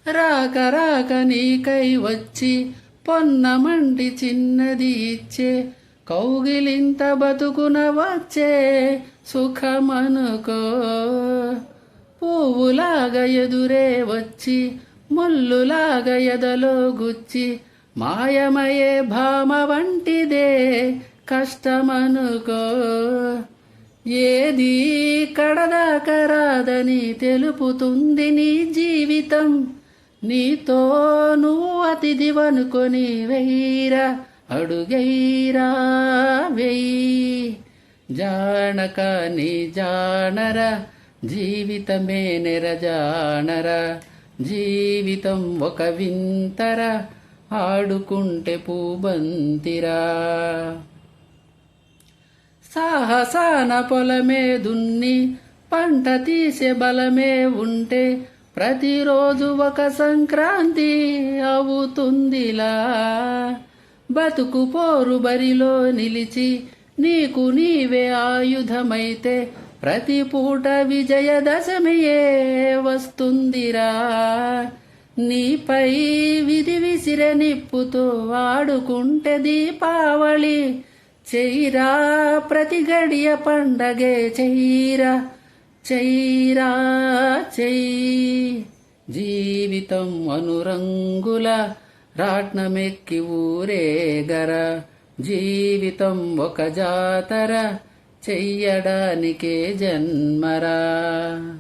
రాక రాక నీకై వచ్చి పొన్నమంటి చిన్నది ఇచ్చే కౌగిలింత బతుకున వచ్చే సుఖమనుకో. పువ్వులాగా ఎదురే వచ్చి ముల్లులాగా ఎదలో గుచ్చి మాయమయే భామ వంటిదే కష్టమనుకో. ఏది కడదాకా రాదని తెలుపుతుంది నీ జీవితం. నీతో నువ్వు అతిథివనుకొని వెయ్యిరా అడుగైరా వెయ్యి. జానక నీ జానరా జీవితమే నెరజానరా. జీవితం ఒక వింతరా ఆడుకుంటే పూబంతిరా. సాహసాన పొలమే దున్ని పంట తీసే బలమే ఉంటే ప్రతిరోజు ఒక సంక్రాంతి అవుతుందిలా. బతుకు పోరు బరిలో నిలిచి నీకు నీవే ఆయుధమైతే ప్రతి పూట విజయదశమియే వస్తుందిరా. నీపై విధి విసిరే నిప్పుతో ఆడుకుంటే దీపావళి. చెయ్యిరా ప్రతి గడియ పండగే చెయ్యిరా చెయ్యిరా చెయ్యి. జీవితం అనురంగుల రాట్నమెక్కి ఊరేగర. జీవితం ఒక జాతర చెయ్యడానికే జన్మరా.